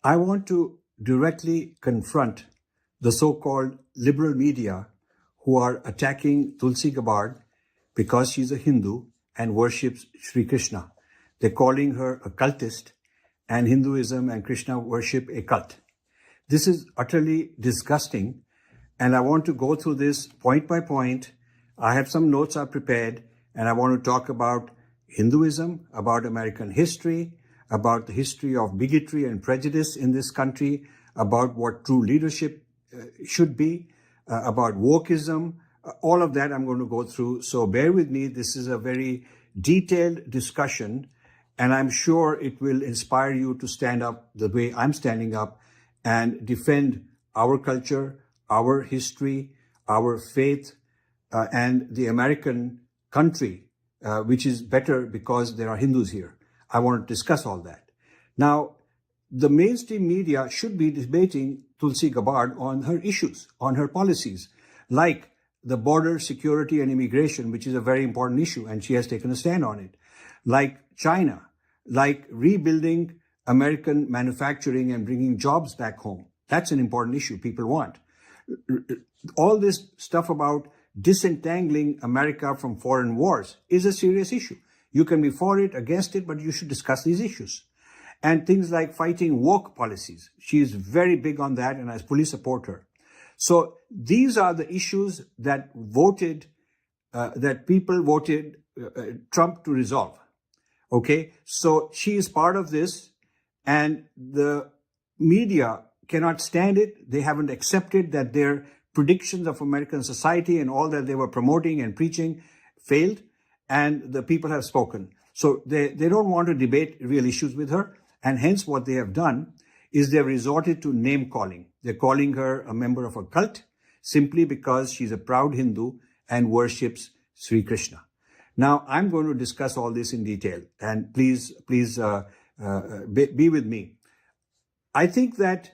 I want to directly confront the so-called liberal media who are attacking Tulsi Gabbard because she's a Hindu and worships Sri Krishna. They're calling her a cultist, and Hinduism and Krishna worship a cult. This is utterly disgusting, and I want to go through this point by point. I have some notes I've prepared, and I want to talk about Hinduism, about American history, about the history of bigotry and prejudice in this country, about what true leadership should be, about wokeism, all of that I'm going to go through. So bear with me. This is a very detailed discussion, and I'm sure it will inspire you to stand up the way I'm standing up and defend our culture, our history, our faith, and the American country, which is better because there are Hindus here. I want to discuss all that. Now, the mainstream media should be debating Tulsi Gabbard on her issues, on her policies, like the border security and immigration, which is a very important issue, and she has taken a stand on it, like China, like rebuilding American manufacturing and bringing jobs back home. That's an important issue people want. All this stuff about disentangling America from foreign wars is a serious issue. You can be for it, against it, but you should discuss these issues. And things like fighting woke policies. She is very big on that, and I fully support her. So these are the issues that people voted Trump to resolve. Okay, so she is part of this, and the media cannot stand it. They haven't accepted that their predictions of American society and all that they were promoting and preaching failed, and the people have spoken. So they don't want to debate real issues with her, and hence what they have done is they've resorted to name calling. They're calling her a member of a cult simply because she's a proud Hindu and worships Sri Krishna. Now, I'm going to discuss all this in detail, and please be with me. I think that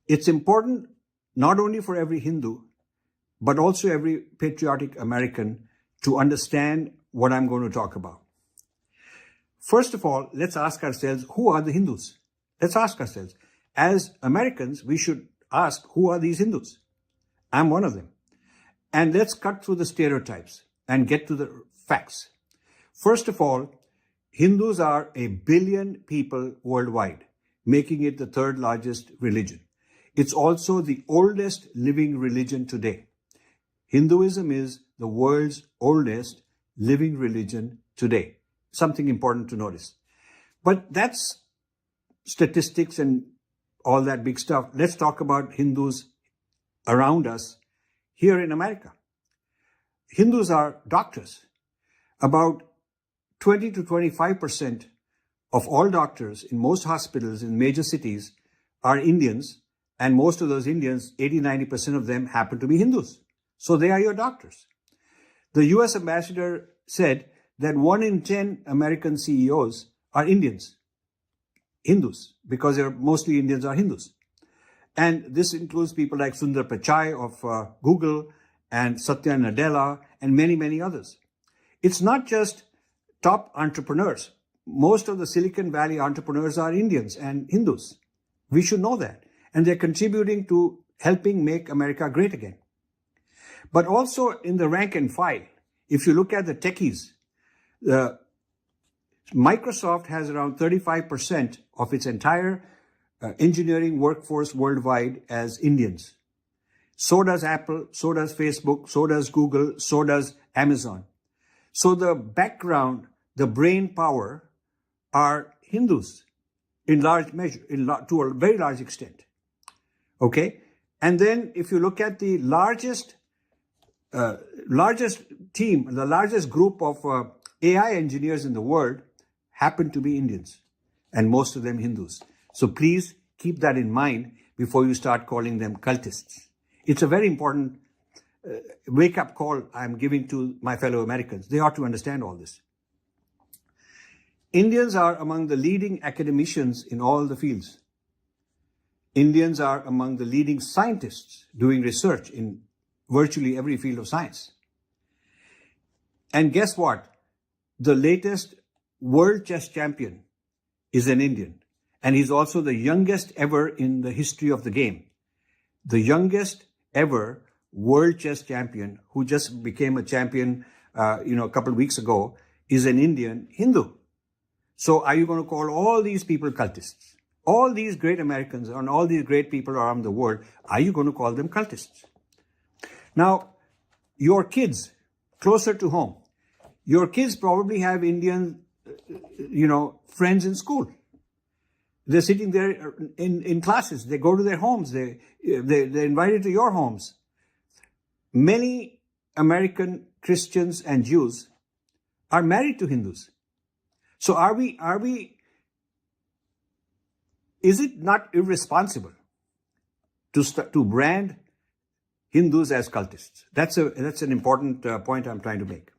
it's important not only for every Hindu, but also every patriotic American to understand what I'm going to talk about. First of all, let's ask ourselves, who are the Hindus? Let's ask ourselves. As Americans, we should ask, who are these Hindus? I'm one of them. And let's cut through the stereotypes and get to the facts. First of all, Hindus are 1 billion people worldwide, making it the third largest religion. It's also the oldest living religion today. Hinduism is the world's oldest living religion today. Something important to notice. But that's statistics and all that big stuff. Let's talk about Hindus around us here in America. Hindus are doctors. About 20 to 25% of all doctors in most hospitals in major cities are Indians, and most of those Indians, 80-90% of them happen to be Hindus. So they are your doctors. The US ambassador said that 1 in 10 American CEOs are Indians, Hindus, because mostly Indians are Hindus. And this includes people like Sundar Pichai of Google and Satya Nadella and many, many others. It's not just top entrepreneurs. Most of the Silicon Valley entrepreneurs are Indians and Hindus. We should know that. And they're contributing to helping make America great again. But also in the rank and file, if you look at the techies, Microsoft has around 35% of its entire engineering workforce worldwide as Indians. So does Apple, so does Facebook, so does Google, so does Amazon. So the background, the brain power are Hindus in large measure, to a very large extent. Okay? And then if you look at the largest team, the largest group of AI engineers in the world happen to be Indians, and most of them Hindus. So please keep that in mind before you start calling them cultists. It's a very important wake-up call I'm giving to my fellow Americans. They ought to understand all this. Indians are among the leading academicians in all the fields. Indians are among the leading scientists doing research in virtually every field of science. And guess what? The latest world chess champion is an Indian. And he's also the youngest ever in the history of the game. The youngest ever world chess champion, who just became a champion, a couple of weeks ago, is an Indian Hindu. So are you going to call all these people cultists? All these great Americans and all these great people around the world, are you going to call them cultists? Now, your kids, closer to home, your kids probably have Indian, friends in school. They're sitting there in classes. They go to their homes. They're invited to your homes. Many American Christians and Jews are married to Hindus. So is it not irresponsible to brand Hindus as cultists? That's an important point I'm trying to make.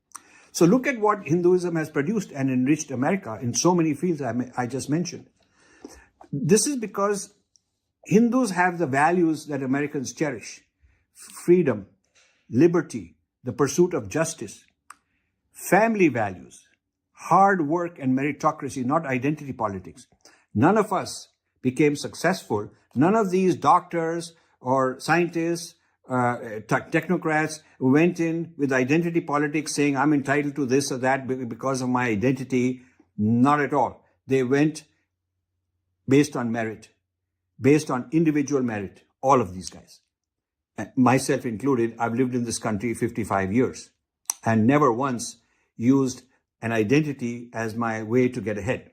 So look at what Hinduism has produced and enriched America in so many fields I just mentioned. This is because Hindus have the values that Americans cherish: freedom, liberty, the pursuit of justice, family values, hard work and meritocracy, not identity politics. None of us became successful. None of these doctors or scientists, technocrats went in with identity politics saying, I'm entitled to this or that because of my identity. Not at all. They went based on merit, based on individual merit, all of these guys. Myself included, I've lived in this country 55 years and never once used an identity as my way to get ahead.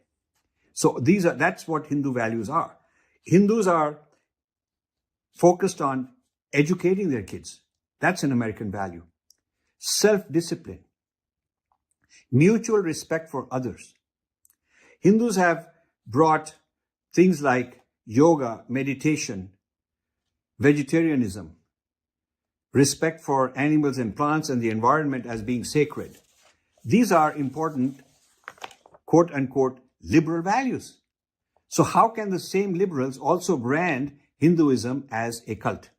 So that's what Hindu values are. Hindus are focused on educating their kids. That's an American value. Self-discipline, mutual respect for others. Hindus have brought things like yoga, meditation, vegetarianism, respect for animals and plants and the environment as being sacred. These are important, quote unquote, liberal values. So how can the same liberals also brand Hinduism as a cult?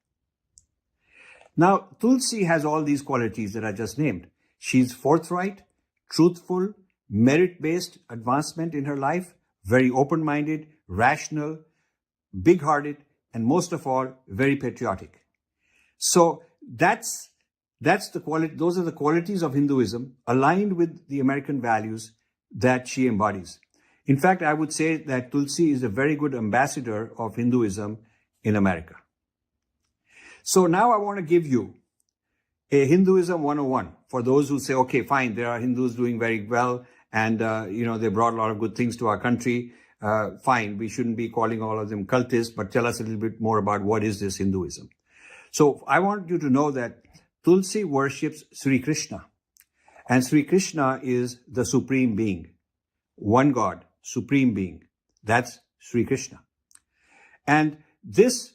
Now, Tulsi has all these qualities that I just named. She's forthright, truthful, merit-based advancement in her life, very open-minded, rational, big-hearted, and most of all, very patriotic. So that's the quality. Those are the qualities of Hinduism aligned with the American values that she embodies. In fact, I would say that Tulsi is a very good ambassador of Hinduism in America. So now I want to give you a Hinduism 101 for those who say, okay, fine, there are Hindus doing very well and, they brought a lot of good things to our country. Fine, we shouldn't be calling all of them cultists, but tell us a little bit more about what is this Hinduism. So I want you to know that Tulsi worships Sri Krishna, and Sri Krishna is the supreme being, one God, supreme being. That's Sri Krishna. And this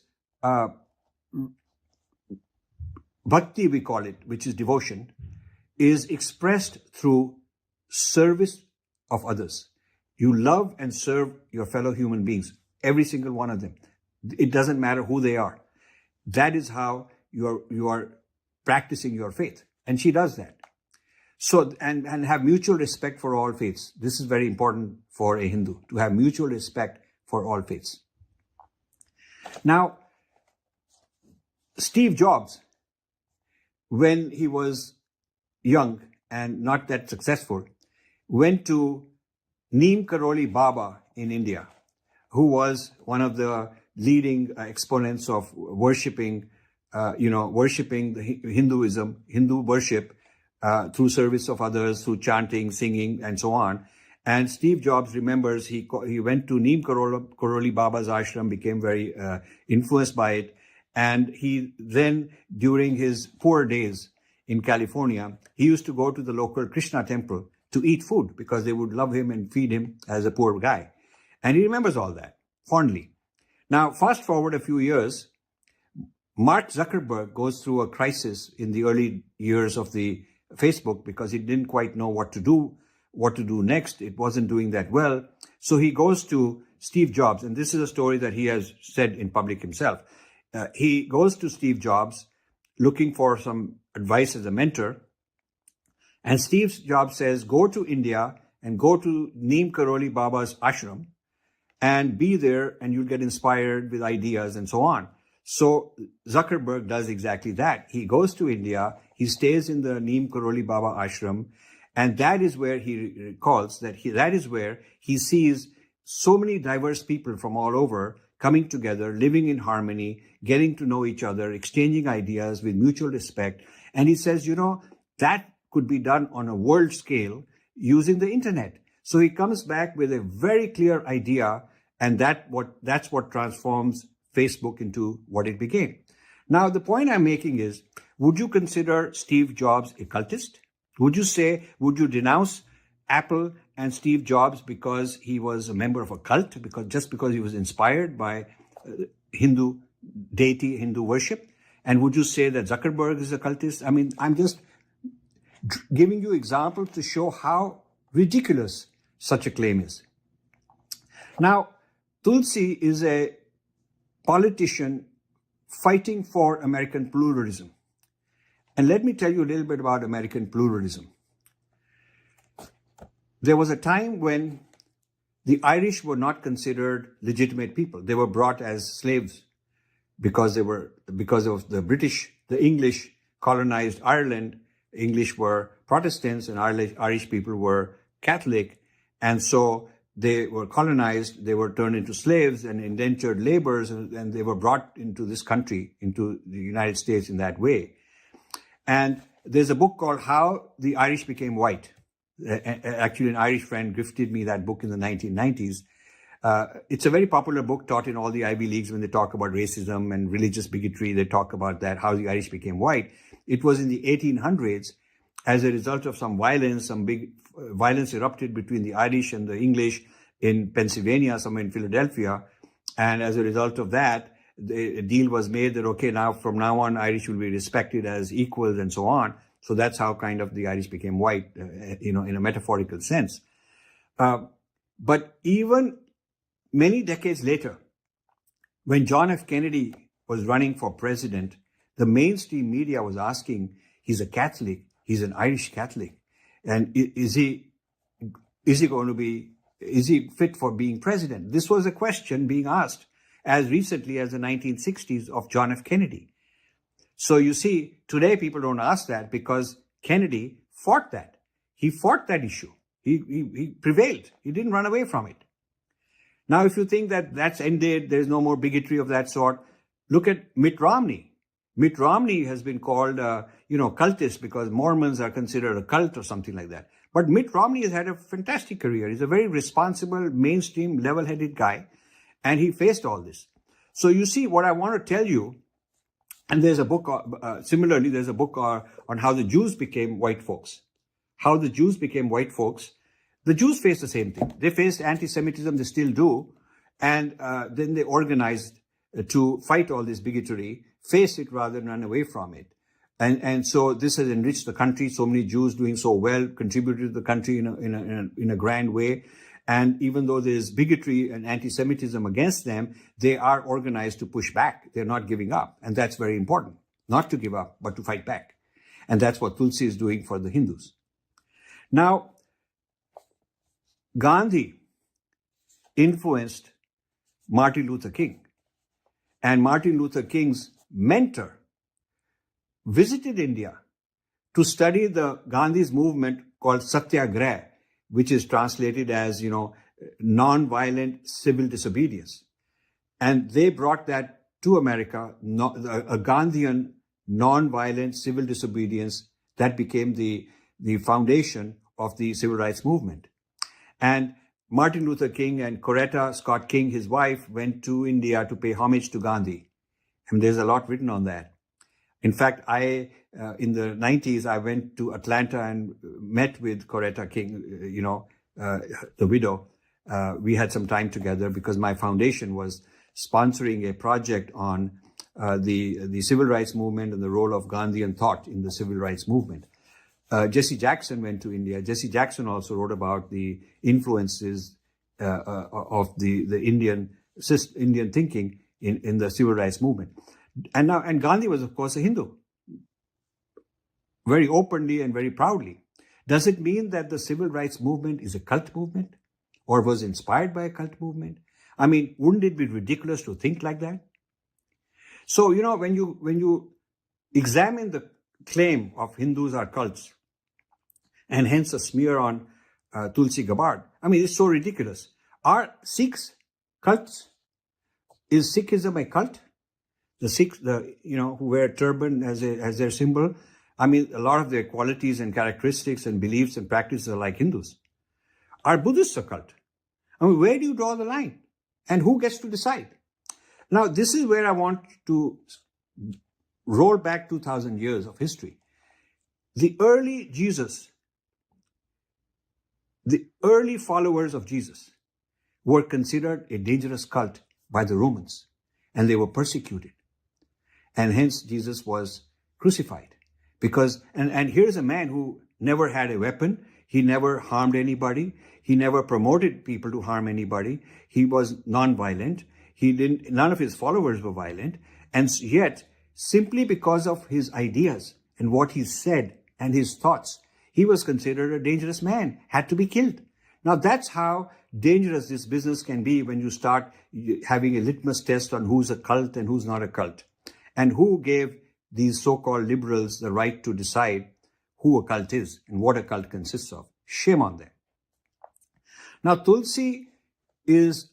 bhakti, we call it, which is devotion, is expressed through service of others. You love and serve your fellow human beings, every single one of them. It doesn't matter who they are. That is how you are practicing your faith. And she does that. So, and have mutual respect for all faiths. This is very important for a Hindu, to have mutual respect for all faiths. Now, Steve Jobs, when he was young and not that successful, went to Neem Karoli Baba in India, who was one of the leading exponents of worshipping the Hindu worship through service of others, through chanting, singing, and so on. And Steve Jobs remembers he went to Neem Karoli Baba's ashram, became very influenced by it. And he then, during his poor days in California, he used to go to the local Krishna temple to eat food because they would love him and feed him as a poor guy. And he remembers all that fondly. Now, fast forward a few years, Mark Zuckerberg goes through a crisis in the early years of the Facebook because he didn't quite know what to do next. It wasn't doing that well. So he goes to Steve Jobs, and this is a story that he has said in public himself. He goes to Steve Jobs looking for some advice as a mentor. And Steve Jobs says, go to India and go to Neem Karoli Baba's ashram and be there, and you'll get inspired with ideas and so on. So Zuckerberg does exactly that. He goes to India, he stays in the Neem Karoli Baba ashram, and that is where he recalls that is where he sees so many diverse people from all over coming together, living in harmony, getting to know each other, exchanging ideas with mutual respect. And he says, that could be done on a world scale using the internet. So he comes back with a very clear idea, and that's what transforms Facebook into what it became. Now, the point I'm making is, would you consider Steve Jobs a cultist? Would you denounce Apple and Steve Jobs because he was a member of a cult, just because he was inspired by Hindu deity, Hindu worship? And would you say that Zuckerberg is a cultist? I mean, I'm just giving you examples to show how ridiculous such a claim is. Now, Tulsi is a politician fighting for American pluralism. And let me tell you a little bit about American pluralism. There was a time when the Irish were not considered legitimate people. They were brought as slaves because of the British, the English colonized Ireland. English were Protestants and Irish people were Catholic. And so they were colonized, they were turned into slaves and indentured laborers, and they were brought into this country, into the United States in that way. And there's a book called How the Irish Became White. Actually, an Irish friend gifted me that book in the 1990s. It's a very popular book taught in all the Ivy Leagues when they talk about racism and religious bigotry. They talk about that, how the Irish became white. It was in the 1800s, as a result of some big violence erupted between the Irish and the English in Pennsylvania, somewhere in Philadelphia. And as a result of that, a deal was made that, okay, from now on, Irish will be respected as equals and so on. So that's how kind of the Irish became white, in a metaphorical sense. But even many decades later, when John F. Kennedy was running for president, the mainstream media was asking, he's a Catholic, he's an Irish Catholic, and is he fit for being president? This was a question being asked as recently as the 1960s of John F. Kennedy. So you see, today people don't ask that because Kennedy fought that. He fought that issue. He prevailed. He didn't run away from it. Now, if you think that that's ended, there's no more bigotry of that sort, look at Mitt Romney. Mitt Romney has been called, cultist because Mormons are considered a cult or something like that. But Mitt Romney has had a fantastic career. He's a very responsible, mainstream, level-headed guy, and he faced all this. So you see, what I want to tell you, and there's a book, similarly, there's a book on how the Jews became white folks. How the Jews became white folks. The Jews faced the same thing. They faced anti-Semitism, they still do, and then they organized to fight all this bigotry, face it rather than run away from it. And so this has enriched the country. So many Jews doing so well, contributed to the country in a grand way. And even though there's bigotry and anti-Semitism against them, they are organized to push back. They're not giving up. And that's very important. Not to give up, but to fight back. And that's what Tulsi is doing for the Hindus. Now, Gandhi influenced Martin Luther King. And Martin Luther King's mentor visited India to study the Gandhi's movement called Satyagraha, which is translated as, non-violent civil disobedience. And they brought that to America, a Gandhian non-violent civil disobedience that became the foundation of the civil rights movement. And Martin Luther King and Coretta Scott King, his wife, went to India to pay homage to Gandhi. And there's a lot written on that. In fact, in the 90s, I went to Atlanta and met with Coretta King, the widow. We had some time together because my foundation was sponsoring a project on the civil rights movement and the role of Gandhian thought in the civil rights movement. Jesse Jackson went to India. Jesse Jackson also wrote about the influences of the Indian thinking in the civil rights movement. And Gandhi was, of course, a Hindu, very openly and very proudly. Does it mean that the civil rights movement is a cult movement or was inspired by a cult movement? I mean, wouldn't it be ridiculous to think like that? So, when you examine the claim of Hindus are cults, and hence a smear on Tulsi Gabbard, I mean, it's so ridiculous. Are Sikhs cults? Is Sikhism a cult? The Sikhs, who wear turban as their symbol, I mean, a lot of their qualities and characteristics and beliefs and practices are like Hindus. Are Buddhists a cult? I mean, where do you draw the line? And who gets to decide? Now, this is where I want to roll back 2,000 years of history. The early followers of Jesus were considered a dangerous cult by the Romans, and they were persecuted. And hence Jesus was crucified. Because, and here's a man who never had a weapon. He never harmed anybody. He never promoted people to harm anybody. He was non-violent. None of his followers were violent. And yet, simply because of his ideas and what he said and his thoughts, he was considered a dangerous man, had to be killed. Now, that's how dangerous this business can be when you start having a litmus test on who's a cult and who's not a cult. And who gave these so-called liberals the right to decide who a cult is and what a cult consists of. Shame on them. Now, Tulsi is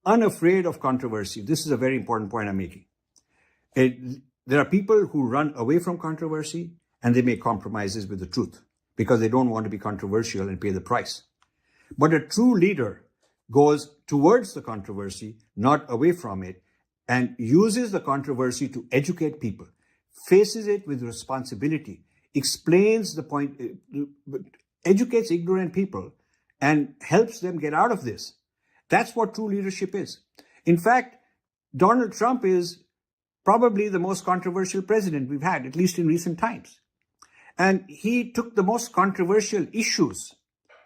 unafraid of controversy. This is a very important point I'm making. There are people who run away from controversy and they make compromises with the truth because they don't want to be controversial and pay the price. But a true leader goes towards the controversy, not away from it, and uses the controversy to educate people, faces it with responsibility, explains the point, educates ignorant people, and helps them get out of this. That's what true leadership is. In fact, Donald Trump is probably the most controversial president we've had, at least in recent times. And he took the most controversial issues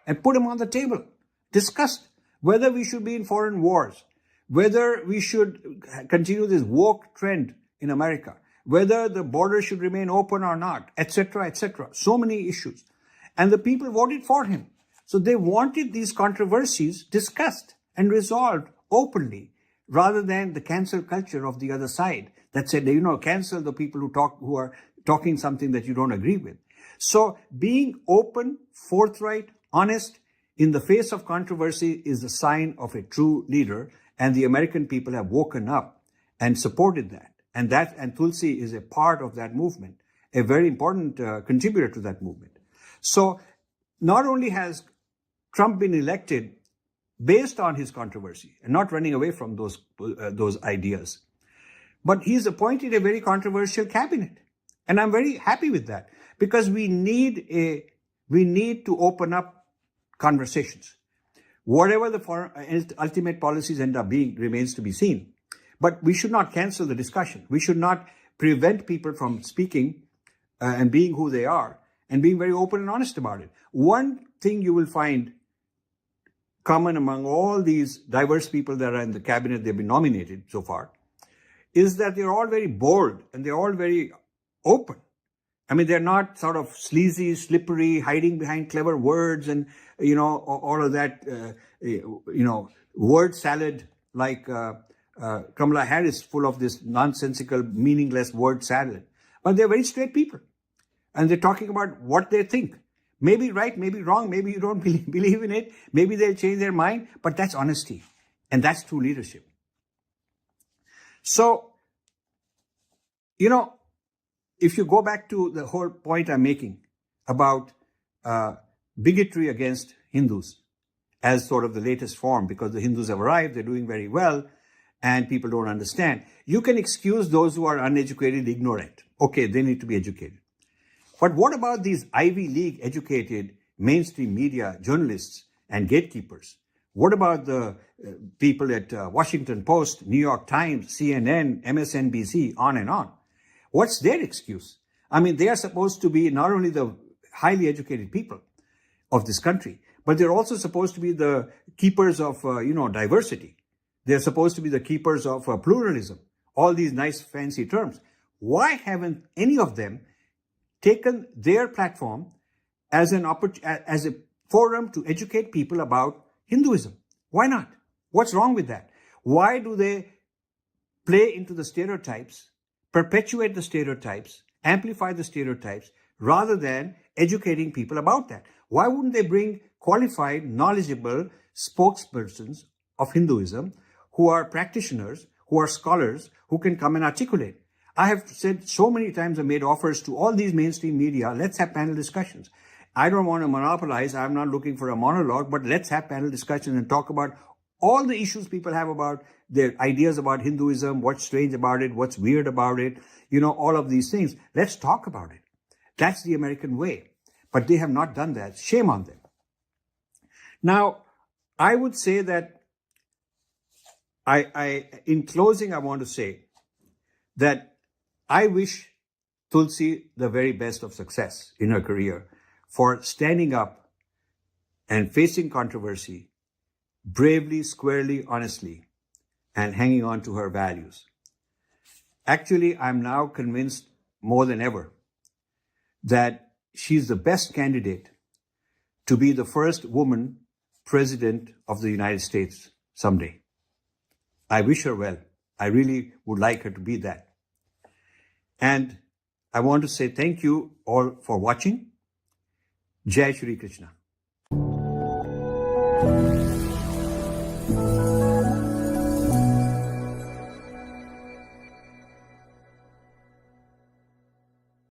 and put them on the table, discussed whether we should be in foreign wars, whether we should continue this woke trend in America, whether the border should remain open or not, etc., etc. So many issues. And the people voted for him. So they wanted these controversies discussed and resolved openly, rather than the cancel culture of the other side that said, cancel the people who are talking something that you don't agree with. So being open, forthright, honest in the face of controversy is the sign of a true leader. And the American people have woken up and supported that. And Tulsi is a part of that movement, a very important contributor to that movement. So not only has Trump been elected based on his controversy and not running away from those ideas, but he's appointed a very controversial cabinet. And I'm very happy with that because we need to open up conversations. Whatever the ultimate policies end up being remains to be seen. But we should not cancel the discussion. We should not prevent people from speaking and being who they are and being very open and honest about it. One thing you will find common among all these diverse people that are in the cabinet they've been nominated so far is that they're all very bold and they're all very open. I mean, they're not sort of sleazy, slippery, hiding behind clever words and, all of that, word salad like Kamala Harris, full of this nonsensical, meaningless word salad. But they're very straight people. And they're talking about what they think. Maybe right, maybe wrong, maybe you don't believe in it. Maybe they'll change their mind. But that's honesty. And that's true leadership. So, if you go back to the whole point I'm making about bigotry against Hindus as sort of the latest form, because the Hindus have arrived, they're doing very well, and people don't understand. You can excuse those who are uneducated, ignorant. Okay, they need to be educated. But what about these Ivy League educated mainstream media journalists and gatekeepers? What about the people at Washington Post, New York Times, CNN, MSNBC, on and on? What's their excuse? I mean, they are supposed to be not only the highly educated people of this country, but they're also supposed to be the keepers of, diversity. They're supposed to be the keepers of pluralism, all these nice fancy terms. Why haven't any of them taken their platform as as a forum to educate people about Hinduism? Why not? What's wrong with that? Why do they play into the stereotypes, perpetuate the stereotypes, amplify the stereotypes, rather than educating people about that? Why wouldn't they bring qualified, knowledgeable spokespersons of Hinduism who are practitioners, who are scholars, who can come and articulate? I have said so many times, I made offers to all these mainstream media, let's have panel discussions. I don't want to monopolize, I'm not looking for a monologue, but let's have panel discussions and talk about all the issues people have about their ideas about Hinduism, what's strange about it, what's weird about it, all of these things. Let's talk about it. That's the American way. But they have not done that. Shame on them. Now, I would say that in closing, I want to say that I wish Tulsi the very best of success in her career for standing up and facing controversy bravely, squarely, honestly, and hanging on to her values. Actually, I'm now convinced more than ever that she's the best candidate to be the first woman president of the United States someday. I wish her well. I really would like her to be that. And I want to say thank you all for watching. Jai Shri Krishna.